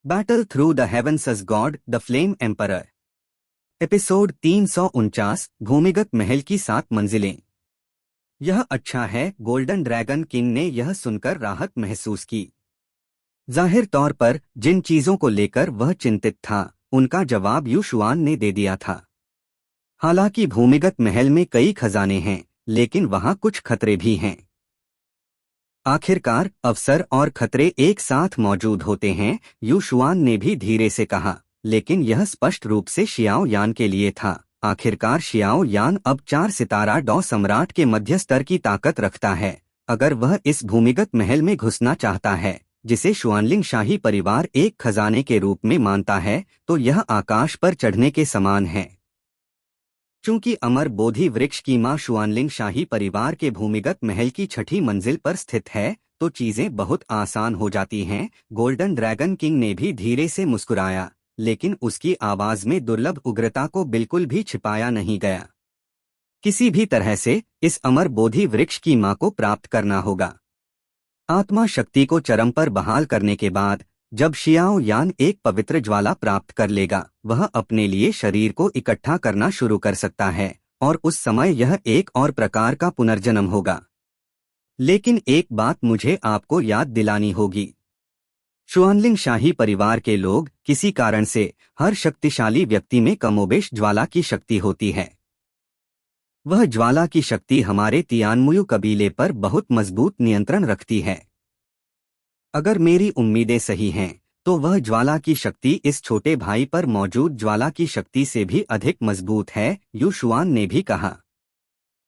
Battle through the heavens as god the flame emperor. Episode 349 भूमिगत महल की 7 मंजिलें। यह अच्छा है, गोल्डन ड्रैगन किंग ने यह सुनकर राहत महसूस की। जाहिर तौर पर जिन चीजों को लेकर वह चिंतित था उनका जवाब यू शुआन ने दे दिया था। हालांकि भूमिगत महल में कई खजाने हैं, लेकिन वहां कुछ खतरे भी हैं। आखिरकार अवसर और खतरे एक साथ मौजूद होते हैं, यू शुआन ने भी धीरे से कहा। लेकिन यह स्पष्ट रूप से शियाओ यान के लिए था। आखिरकार शियाओ यान अब 4 सितारा डॉ सम्राट के मध्य स्तर की ताकत रखता है। अगर वह इस भूमिगत महल में घुसना चाहता है, जिसे शुआनलिंग शाही परिवार एक खजाने के रूप में मानता है, तो यह आकाश पर चढ़ने के समान है। चूंकि अमर बोधि वृक्ष की मां शुआनलिंग शाही परिवार के भूमिगत महल की 6ठी मंजिल पर स्थित है, तो चीजें बहुत आसान हो जाती हैं। गोल्डन ड्रैगन किंग ने भी धीरे से मुस्कुराया, लेकिन उसकी आवाज में दुर्लभ उग्रता को बिल्कुल भी छिपाया नहीं गया। किसी भी तरह से इस अमर बोधि वृक्ष की मां को प्राप्त करना होगा। आत्मा शक्ति को चरम पर बहाल करने के बाद जब शियाओ यान एक पवित्र ज्वाला प्राप्त कर लेगा, वह अपने लिए शरीर को इकट्ठा करना शुरू कर सकता है, और उस समय यह एक और प्रकार का पुनर्जन्म होगा। लेकिन एक बात मुझे आपको याद दिलानी होगी। शुआनलिंग शाही परिवार के लोग किसी कारण से हर शक्तिशाली व्यक्ति में कमोबेश ज्वाला की शक्ति होती है। वह ज्वाला की शक्ति हमारे तियानमुयु कबीले पर बहुत मजबूत नियंत्रण रखती है। अगर मेरी उम्मीदें सही हैं, तो वह ज्वाला की शक्ति इस छोटे भाई पर मौजूद ज्वाला की शक्ति से भी अधिक मजबूत है, यू शुआन ने भी कहा।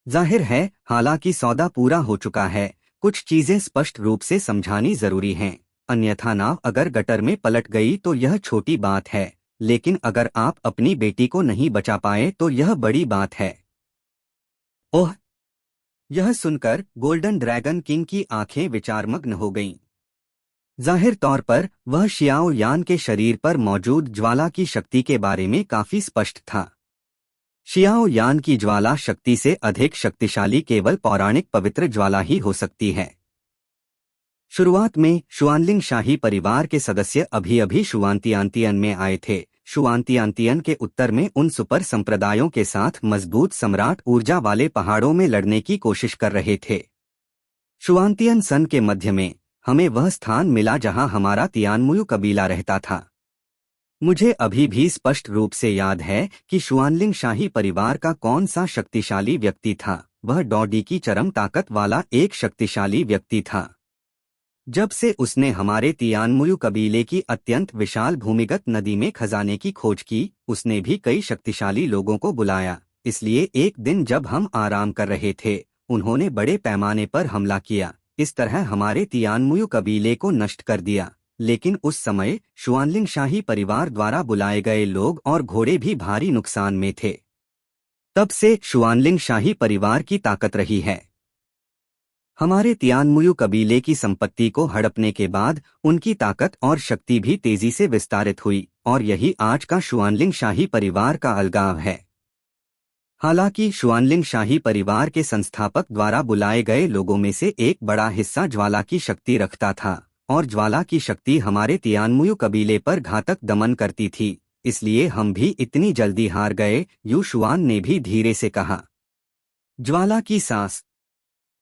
जाहिर है, हालांकि सौदा पूरा हो चुका है, कुछ चीजें स्पष्ट रूप से समझानी जरूरी हैं। अन्यथा नाव अगर गटर में पलट गई तो यह छोटी बात है, लेकिन अगर आप अपनी बेटी को नहीं बचा पाए तो यह बड़ी बात है। ओह! यह सुनकर गोल्डन ड्रैगन किंग की आंखें विचारमग्न हो गईं। जाहिर तौर पर वह शियाओ यान के शरीर पर मौजूद ज्वाला की शक्ति के बारे में काफी स्पष्ट था। शियाओ यान की ज्वाला शक्ति से अधिक शक्तिशाली केवल पौराणिक पवित्र ज्वाला ही हो सकती है। शुरुआत में शुआनलिंग शाही परिवार के सदस्य अभी अभी शुआनतियानतियन में आए थे। शुआनतियानतियन के उत्तर में उन सुपर संप्रदायों के साथ मजबूत सम्राट ऊर्जा वाले पहाड़ों में लड़ने की कोशिश कर रहे थे। शुआनतियन सन के मध्य में हमें वह स्थान मिला जहां हमारा तियानमुयु कबीला रहता था। मुझे अभी भी स्पष्ट रूप से याद है कि शुआनलिंग शाही परिवार का कौन सा शक्तिशाली व्यक्ति था। वह डॉडी की चरम ताकत वाला एक शक्तिशाली व्यक्ति था। जब से उसने हमारे तियानमुयु कबीले की अत्यंत विशाल भूमिगत नदी में खजाने की खोज की, उसने भी कई शक्तिशाली लोगों को बुलाया। इसलिए एक दिन जब हम आराम कर रहे थे, उन्होंने बड़े पैमाने पर हमला किया। इस तरह हमारे तियानमुयु कबीले को नष्ट कर दिया। लेकिन उस समय शुआनलिंग शाही परिवार द्वारा बुलाए गए लोग और घोड़े भी भारी नुकसान में थे। तब से शुआनलिंग शाही परिवार की ताकत रही है। हमारे तियानमुयु कबीले की संपत्ति को हड़पने के बाद उनकी ताकत और शक्ति भी तेजी से विस्तारित हुई, और यही आज का शुआनलिंग शाही परिवार का अलगाव है। हालांकि शुआनलिंग शाही परिवार के संस्थापक द्वारा बुलाए गए लोगों में से एक बड़ा हिस्सा ज्वाला की शक्ति रखता था, और ज्वाला की शक्ति हमारे तियानमुयु कबीले पर घातक दमन करती थी। इसलिए हम भी इतनी जल्दी हार गए, यू शुआन ने भी धीरे से कहा। ज्वाला की सांस।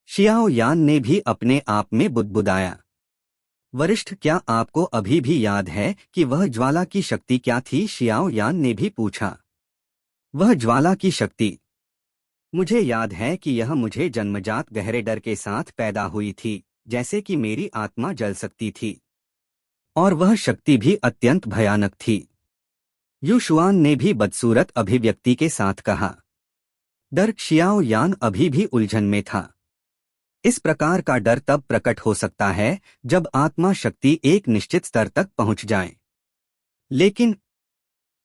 शियाओ यान ने भी अपने आप में बुदबुदाया। वरिष्ठ, क्या आपको अभी भी याद है कि वह ज्वाला की शक्ति क्या थी? शियाओ यान ने भी पूछा। वह ज्वाला की शक्ति। मुझे याद है कि यह मुझे जन्मजात गहरे डर के साथ पैदा हुई थी, जैसे कि मेरी आत्मा जल सकती थी। और वह शक्ति भी अत्यंत भयानक थी, यू शुआन ने भी बदसूरत अभिव्यक्ति के साथ कहा। डर। शियाओ यान अभी भी उलझन में था। इस प्रकार का डर तब प्रकट हो सकता है जब आत्मा शक्ति एक निश्चित स्तर तक पहुंच जाए। लेकिन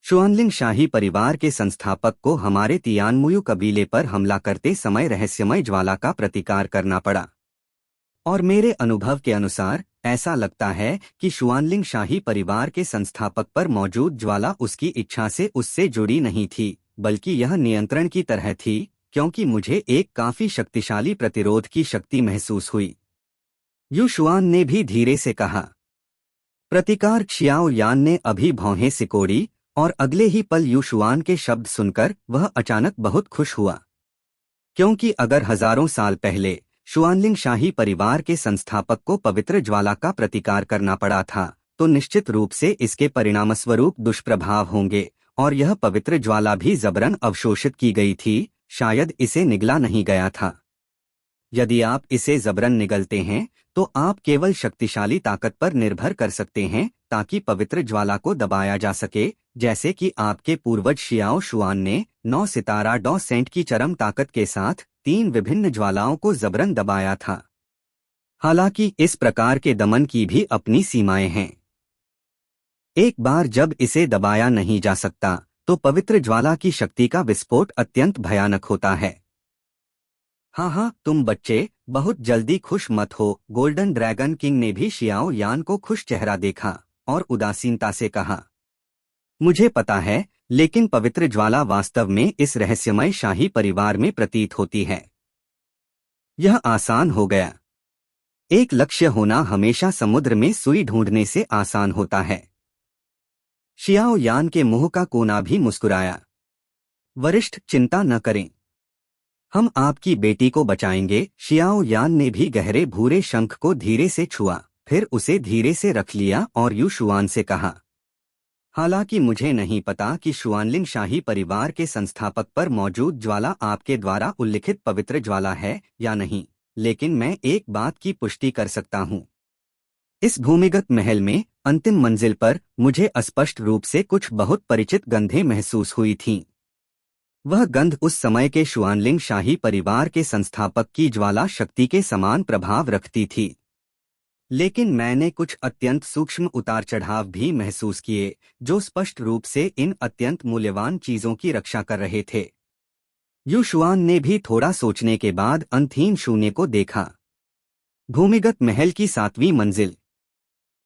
शुआनलिंग शाही परिवार के संस्थापक को हमारे तियानमुयु कबीले पर हमला करते समय रहस्यमय ज्वाला का प्रतिकार करना पड़ा। और मेरे अनुभव के अनुसार ऐसा लगता है कि शुआनलिंग शाही परिवार के संस्थापक पर मौजूद ज्वाला उसकी इच्छा से उससे जुड़ी नहीं थी, बल्कि यह नियंत्रण की तरह थी, क्योंकि मुझे एक काफी शक्तिशाली प्रतिरोध की शक्ति महसूस हुई। यू शुआन ने भी धीरे से कहा। प्रतिकार क्षियाओ यान ने अभी भौहें सिकोड़ी और अगले ही पल यूशुआन के शब्द सुनकर वह अचानक बहुत खुश हुआ, क्योंकि अगर हजारों साल पहले शुआनलिंग शाही परिवार के संस्थापक को पवित्र ज्वाला का प्रतिकार करना पड़ा था, तो निश्चित रूप से इसके परिणामस्वरूप दुष्प्रभाव होंगे, और यह पवित्र ज्वाला भी जबरन अवशोषित की गई थी, शायद इसे निगला नहीं गया था। यदि आप इसे जबरन निगलते हैं तो आप केवल शक्तिशाली ताकत पर निर्भर कर सकते हैं ताकि पवित्र ज्वाला को दबाया जा सके, जैसे कि आपके पूर्वज शियाओ शुआन ने 9 सितारा डॉ सेंट की चरम ताकत के साथ 3 विभिन्न ज्वालाओं को जबरन दबाया था। हालांकि इस प्रकार के दमन की भी अपनी सीमाएं हैं। एक बार जब इसे दबाया नहीं जा सकता तो पवित्र ज्वाला की शक्ति का विस्फोट अत्यंत भयानक होता है। हाँ, तुम बच्चे बहुत जल्दी खुश मत हो। गोल्डन ड्रैगन किंग ने भी शियाओ यान को खुश चेहरा देखा और उदासीनता से कहा, मुझे पता है, लेकिन पवित्र ज्वाला वास्तव में इस रहस्यमय शाही परिवार में प्रतीत होती है। यह आसान हो गया। एक लक्ष्य होना हमेशा समुद्र में सुई ढूंढने से आसान होता है। शियाओ यान के मुंह का कोना भी मुस्कुराया। वरिष्ठ, चिंता न करें, हम आपकी बेटी को बचाएंगे। शियाओ यान ने भी गहरे भूरे शंख को धीरे से छुआ, फिर उसे धीरे से रख लिया और यूशुआन से कहा, हालांकि मुझे नहीं पता कि शुआनलिंग शाही परिवार के संस्थापक पर मौजूद ज्वाला आपके द्वारा उल्लिखित पवित्र ज्वाला है या नहीं, लेकिन मैं एक बात की पुष्टि कर सकता हूँ। इस भूमिगत महल में अंतिम मंजिल पर मुझे स्पष्ट रूप से कुछ बहुत परिचित गंधें महसूस हुई थीं। वह गंध उस समय के शुआनलिंग शाही परिवार के संस्थापक की ज्वाला शक्ति के समान प्रभाव रखती थी। लेकिन मैंने कुछ अत्यंत सूक्ष्म उतार चढ़ाव भी महसूस किए जो स्पष्ट रूप से इन अत्यंत मूल्यवान चीजों की रक्षा कर रहे थे। यूशुआन ने भी थोड़ा सोचने के बाद अंतहीन शून्य को देखा। भूमिगत महल की 7वीं मंजिल।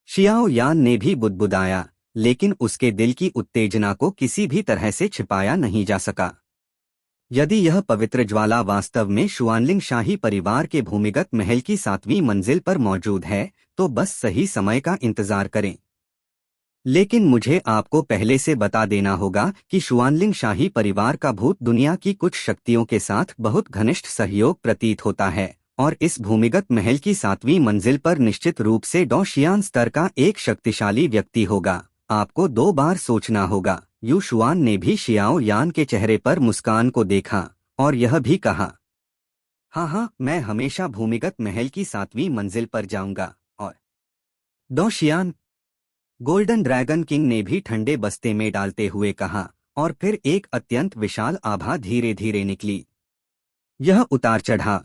शियाओ यान ने भी बुदबुदाया, लेकिन उसके दिल की उत्तेजना को किसी भी तरह से छिपाया नहीं जा सका। यदि यह पवित्र ज्वाला वास्तव में शुआनलिंग शाही परिवार के भूमिगत महल की 7वीं मंजिल पर मौजूद है तो बस सही समय का इंतजार करें। लेकिन मुझे आपको पहले से बता देना होगा कि शुआनलिंग शाही परिवार का भूत दुनिया की कुछ शक्तियों के साथ बहुत घनिष्ठ सहयोग प्रतीत होता है, और इस भूमिगत महल की 7वीं मंजिल पर निश्चित रूप से डॉ शियान स्तर का एक शक्तिशाली व्यक्ति होगा। आपको 2 बार सोचना होगा। यूशुआन ने भी शियाओ यान के चेहरे पर मुस्कान को देखा और यह भी कहा, हाँ, मैं हमेशा भूमिगत महल की 7वीं मंजिल पर जाऊंगा। और डॉ शियान, गोल्डन ड्रैगन किंग ने भी ठंडे बस्ते में डालते हुए कहा, और फिर एक अत्यंत विशाल आभा धीरे धीरे निकली। यह उतार चढ़ा,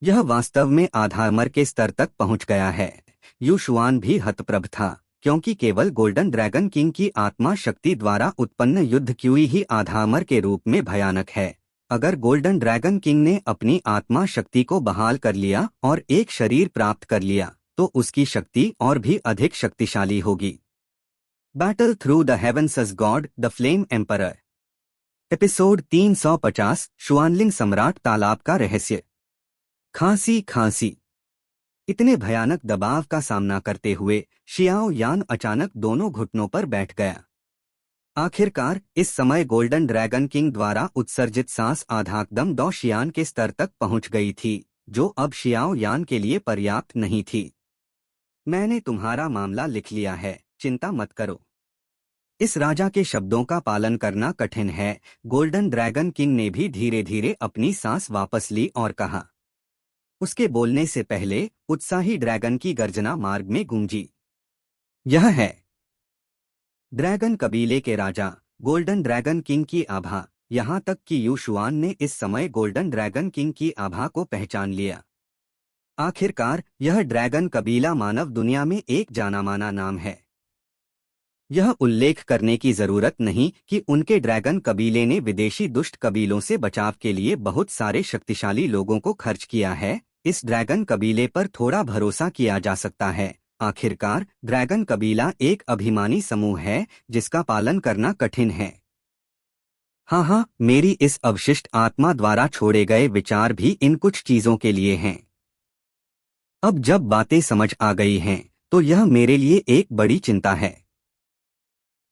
यह वास्तव में आधारमर के स्तर तक पहुंच गया है। यूशुआन भी हतप्रभ था, क्योंकि केवल गोल्डन ड्रैगन किंग की आत्मा शक्ति द्वारा उत्पन्न युद्ध क्यूई ही आधारमर के रूप में भयानक है। अगर गोल्डन ड्रैगन किंग ने अपनी आत्मा शक्ति को बहाल कर लिया और एक शरीर प्राप्त कर लिया तो उसकी शक्ति और भी अधिक शक्तिशाली होगी। Battle through the heavens as god, the flame emperor. Episode 350, Xuanling सम्राट तालाब का रहस्य। खांसी। इतने भयानक दबाव का सामना करते हुए शियाओ यान अचानक दोनों घुटनों पर बैठ गया। आखिरकार इस समय गोल्डन ड्रैगन किंग द्वारा उत्सर्जित सांस आधाकदम डॉ शियान के स्तर तक पहुंच गई थी, जो अब शियाओ यान के लिए पर्याप्त नहीं थी। मैंने तुम्हारा मामला लिख लिया है, चिंता मत करो। इस राजा के शब्दों का पालन करना कठिन है। गोल्डन ड्रैगन किंग ने भी धीरे धीरे अपनी सांस वापस ली और कहा। उसके बोलने से पहले उत्साही ड्रैगन की गर्जना मार्ग में गूंजी। यह है ड्रैगन कबीले के राजा गोल्डन ड्रैगन किंग की आभा। यहाँ तक कि यूशुआन ने इस समय गोल्डन ड्रैगन किंग की आभा को पहचान लिया। आखिरकार यह ड्रैगन कबीला मानव दुनिया में एक जानामाना नाम है। यह उल्लेख करने की जरूरत नहीं कि उनके ड्रैगन कबीले ने विदेशी दुष्ट कबीलों से बचाव के लिए बहुत सारे शक्तिशाली लोगों को खर्च किया है। इस ड्रैगन कबीले पर थोड़ा भरोसा किया जा सकता है। आखिरकार ड्रैगन कबीला एक अभिमानी समूह है जिसका पालन करना कठिन है। हाँ, मेरी इस अवशिष्ट आत्मा द्वारा छोड़े गए विचार भी इन कुछ चीजों के लिए हैं। अब जब बातें समझ आ गई हैं तो यह मेरे लिए एक बड़ी चिंता है।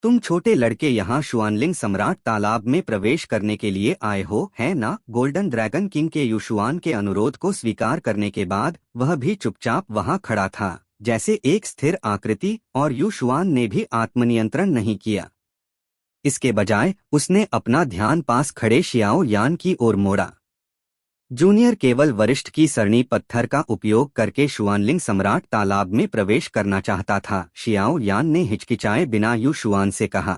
तुम छोटे लड़के यहाँ शुआनलिंग सम्राट तालाब में प्रवेश करने के लिए आए हो, है ना? गोल्डन ड्रैगन किंग के युशुआन के अनुरोध को स्वीकार करने के बाद वह भी चुपचाप वहाँ खड़ा था, जैसे एक स्थिर आकृति, और युशुआन ने भी आत्मनियंत्रण नहीं किया। इसके बजाय उसने अपना ध्यान पास खड़े शियाओ यान की ओर मोड़ा। जूनियर केवल वरिष्ठ की सरणी पत्थर का उपयोग करके शुआनलिंग सम्राट तालाब में प्रवेश करना चाहता था। शियाओ यान ने हिचकिचाए बिना यू शुआन से कहा।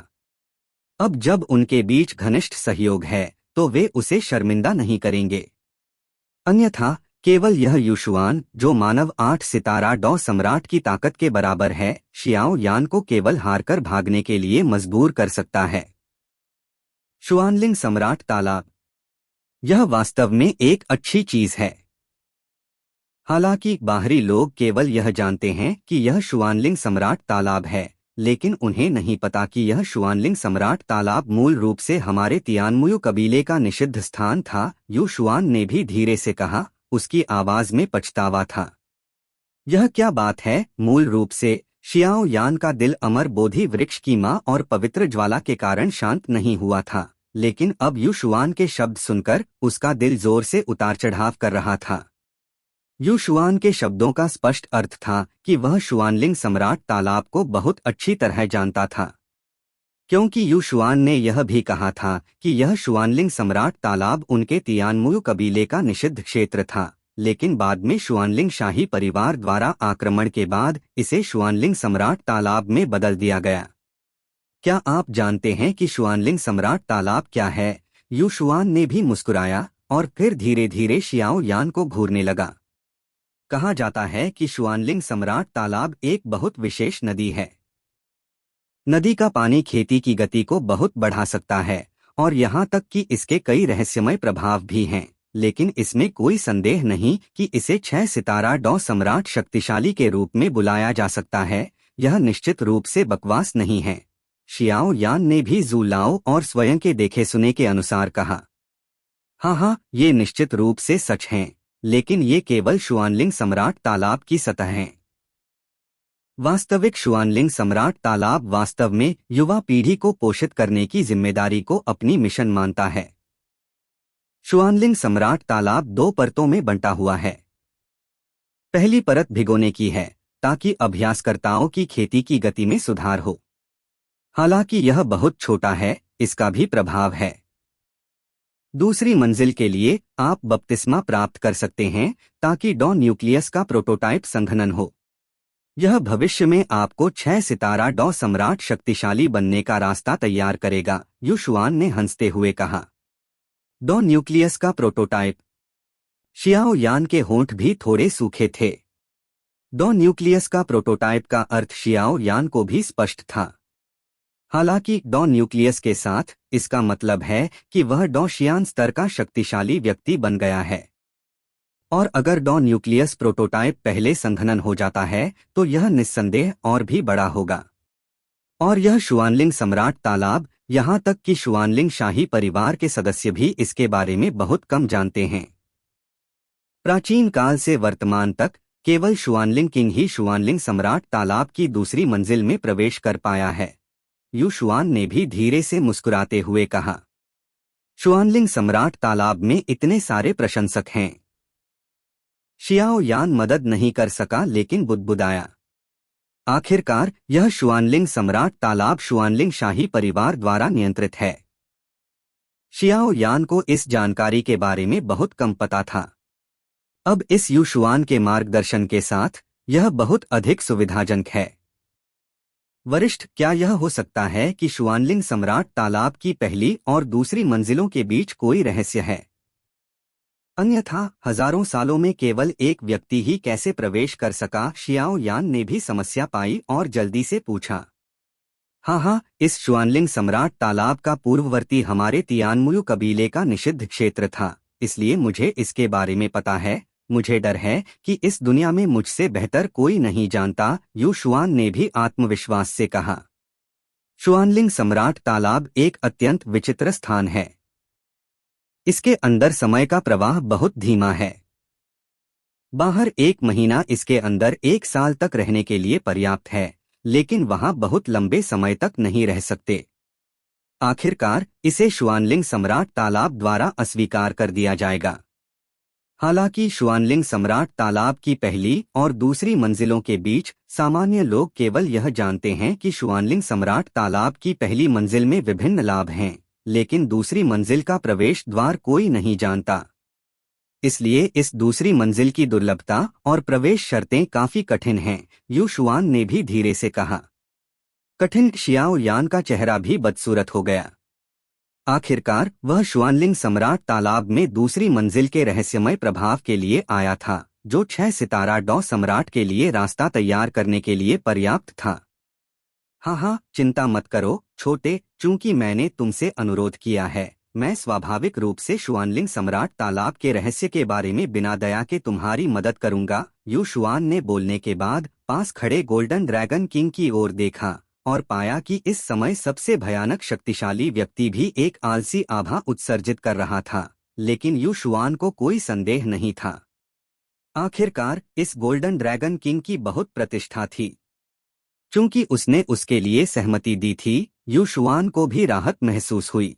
अब जब उनके बीच घनिष्ठ सहयोग है तो वे उसे शर्मिंदा नहीं करेंगे। अन्यथा केवल यह युशुआन, जो मानव 8 सितारा डॉ सम्राट की ताकत के बराबर है, शियाओ यान को केवल हारकर भागने के लिए मजबूर कर सकता है। शुआनलिंग सम्राट तालाब, यह वास्तव में एक अच्छी चीज है। हालांकि बाहरी लोग केवल यह जानते हैं कि यह शुआनलिंग सम्राट तालाब है, लेकिन उन्हें नहीं पता कि यह शुआनलिंग सम्राट तालाब मूल रूप से हमारे तियानमुयु कबीले का निषिद्ध स्थान था। यू शुआन ने भी धीरे से कहा, उसकी आवाज में पछतावा था। यह क्या बात है? मूल रूप से शियाओ यान का दिल अमर बोधि वृक्ष की मां और पवित्र ज्वाला के कारण शांत नहीं हुआ था, लेकिन अब यू शुआन के शब्द सुनकर उसका दिल जोर से उतार चढ़ाव कर रहा था। यू शुआन के शब्दों का स्पष्ट अर्थ था कि वह शुआनलिंग सम्राट तालाब को बहुत अच्छी तरह जानता था, क्योंकि यू शुआन ने यह भी कहा था कि यह शुआनलिंग सम्राट तालाब उनके तियानमुयु कबीले का निषिद्ध क्षेत्र था, लेकिन बाद में शुआनलिंग शाही परिवार द्वारा आक्रमण के बाद इसे शुआनलिंग सम्राट तालाब में बदल दिया गया। क्या आप जानते हैं कि शुआनलिंग सम्राट तालाब क्या है? यू शुआन ने भी मुस्कुराया और फिर धीरे धीरे शियाओ यान को घूरने लगा। कहा जाता है कि शुआनलिंग सम्राट तालाब एक बहुत विशेष नदी है। नदी का पानी खेती की गति को बहुत बढ़ा सकता है और यहाँ तक कि इसके कई रहस्यमय प्रभाव भी हैं, लेकिन इसमें कोई संदेह नहीं कि इसे 6 सितारा डॉ सम्राट शक्तिशाली के रूप में बुलाया जा सकता है। यह निश्चित रूप से बकवास नहीं है। शियाओ यान ने भी जू लाओ और स्वयं के देखे सुने के अनुसार कहा। हाँ, ये निश्चित रूप से सच हैं, लेकिन ये केवल शुआनलिंग सम्राट तालाब की सतह हैं। वास्तविक शुआनलिंग सम्राट तालाब वास्तव में युवा पीढ़ी को पोषित करने की जिम्मेदारी को अपनी मिशन मानता है। शुआनलिंग सम्राट तालाब 2 परतों में बंटा हुआ है। पहली परत भिगोने की है ताकि अभ्यासकर्ताओं की खेती की गति में सुधार हो। हालांकि यह बहुत छोटा है, इसका भी प्रभाव है। दूसरी मंजिल के लिए आप बपतिस्मा प्राप्त कर सकते हैं ताकि डॉ न्यूक्लियस का प्रोटोटाइप संघनन हो। यह भविष्य में आपको 6 सितारा डॉ सम्राट शक्तिशाली बनने का रास्ता तैयार करेगा, यू शुआन ने हंसते हुए कहा। डॉ न्यूक्लियस का प्रोटोटाइप। शियाओ यान के होंठ भी थोड़े सूखे थे। डॉ न्यूक्लियस का प्रोटोटाइप का अर्थ शियाओ यान को भी स्पष्ट था। हालांकि डॉ न्यूक्लियस के साथ इसका मतलब है कि वह डॉ शियान स्तर का शक्तिशाली व्यक्ति बन गया है। और अगर डॉ न्यूक्लियस प्रोटोटाइप पहले संघनन हो जाता है तो यह निस्संदेह और भी बड़ा होगा। और यह शुआनलिंग सम्राट तालाब, यहाँ तक कि शुआनलिंग शाही परिवार के सदस्य भी इसके बारे में बहुत कम जानते हैं। प्राचीन काल से वर्तमान तक केवल शुआनलिंग किंग ही शुआनलिंग सम्राट तालाब की दूसरी मंजिल में प्रवेश कर पाया है। यू शुआन ने भी धीरे से मुस्कुराते हुए कहा। शुआनलिंग सम्राट तालाब में इतने सारे प्रशंसक हैं। शियाओ यान मदद नहीं कर सका लेकिन बुदबुदाया। आखिरकार यह शुआनलिंग सम्राट तालाब शुआनलिंग शाही परिवार द्वारा नियंत्रित है। शियाओ यान को इस जानकारी के बारे में बहुत कम पता था। अब इस यू शुआन के मार्गदर्शन के साथ यह बहुत अधिक सुविधाजनक है। वरिष्ठ, क्या यह हो सकता है कि शुआनलिंग सम्राट तालाब की पहली और दूसरी मंजिलों के बीच कोई रहस्य है? अन्यथा हजारों सालों में केवल एक व्यक्ति ही कैसे प्रवेश कर सका? शियाओ यान ने भी समस्या पाई और जल्दी से पूछा। हाँ, इस शुआनलिंग सम्राट तालाब का पूर्ववर्ती हमारे तियानमुयु कबीले का निषिद्ध क्षेत्र था, इसलिए मुझे इसके बारे में पता है। मुझे डर है कि इस दुनिया में मुझसे बेहतर कोई नहीं जानता, यू शुआन ने भी आत्मविश्वास से कहा। शुआनलिंग सम्राट तालाब एक अत्यंत विचित्र स्थान है। इसके अंदर समय का प्रवाह बहुत धीमा है। बाहर 1 महीना इसके अंदर 1 साल तक रहने के लिए पर्याप्त है, लेकिन वहां बहुत लंबे समय तक नहीं रह सकते। आखिरकार इसे शुआनलिंग सम्राट तालाब द्वारा अस्वीकार कर दिया जाएगा। हालांकि शुआनलिंग सम्राट तालाब की पहली और दूसरी मंजिलों के बीच सामान्य लोग केवल यह जानते हैं कि शुआनलिंग सम्राट तालाब की पहली मंजिल में विभिन्न लाभ हैं, लेकिन दूसरी मंजिल का प्रवेश द्वार कोई नहीं जानता। इसलिए इस दूसरी मंजिल की दुर्लभता और प्रवेश शर्तें काफी कठिन हैं, यू शुआन ने भी धीरे से कहा। कठिन शियाओ यान का चेहरा भी बदसूरत हो गया। आखिरकार वह शुआनलिंग सम्राट तालाब में दूसरी मंजिल के रहस्यमय प्रभाव के लिए आया था, जो 6 सितारा डॉ सम्राट के लिए रास्ता तैयार करने के लिए पर्याप्त था। हाँ, चिंता मत करो छोटे, चूंकि मैंने तुमसे अनुरोध किया है, मैं स्वाभाविक रूप से शुआनलिंग सम्राट तालाब के रहस्य के बारे में बिना दया के तुम्हारी मदद करूंगा। यू शुआन ने बोलने के बाद पास खड़े गोल्डन ड्रैगन किंग की ओर देखा और पाया कि इस समय सबसे भयानक शक्तिशाली व्यक्ति भी एक आलसी आभा उत्सर्जित कर रहा था, लेकिन यू शुआन को कोई संदेह नहीं था। आखिरकार इस गोल्डन ड्रैगन किंग की बहुत प्रतिष्ठा थी। चूंकि उसने उसके लिए सहमति दी थी, यू शुआन को भी राहत महसूस हुई।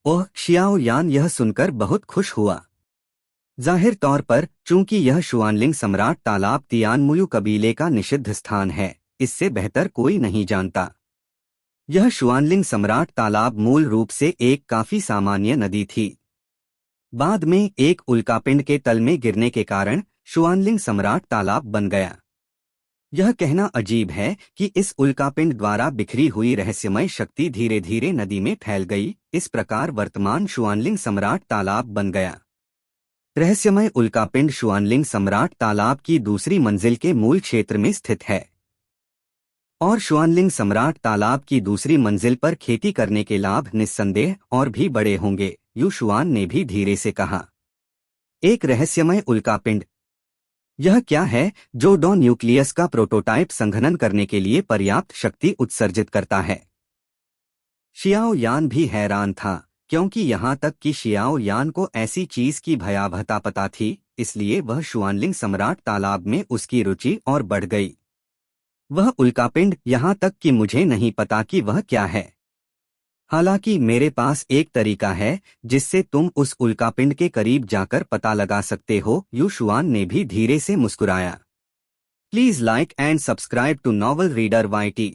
ओह, शियाओ यान यह सुनकर बहुत खुश हुआ। जाहिर तौर पर चूंकि यह शुआनलिंग सम्राट तालाब तियानमुयू कबीले का निषिद्ध स्थान है, इससे बेहतर कोई नहीं जानता। यह शुआनलिंग सम्राट तालाब मूल रूप से एक काफी सामान्य नदी थी। बाद में एक उल्कापिंड के तल में गिरने के कारण शुआनलिंग सम्राट तालाब बन गया। यह कहना अजीब है कि इस उल्कापिंड द्वारा बिखरी हुई रहस्यमय शक्ति धीरे धीरे नदी में फैल गई, इस प्रकार वर्तमान शुआनलिंग सम्राट तालाब बन गया। रहस्यमय उल्कापिंड शुआनलिंग सम्राट तालाब की दूसरी मंजिल के मूल क्षेत्र में स्थित है और शुआनलिंग सम्राट तालाब की दूसरी मंजिल पर खेती करने के लाभ निस्संदेह और भी बड़े होंगे, यू शुआन ने भी धीरे से कहा। एक रहस्यमय उल्कापिंड, यह क्या है जो डॉ न्यूक्लियस का प्रोटोटाइप संघनन करने के लिए पर्याप्त शक्ति उत्सर्जित करता है? शियाओ यान भी हैरान था, क्योंकि यहाँ तक कि शियाओ यान को ऐसी चीज की भयावहता पता थी, इसलिए वह शुआनलिंग सम्राट तालाब में उसकी रुचि और बढ़ गई। वह उल्कापिंड, यहाँ तक कि मुझे नहीं पता कि वह क्या है। हालांकि मेरे पास एक तरीका है जिससे तुम उस उल्कापिंड के करीब जाकर पता लगा सकते हो, यू शुआन ने भी धीरे से मुस्कुराया। Please like and subscribe to novel reader YT।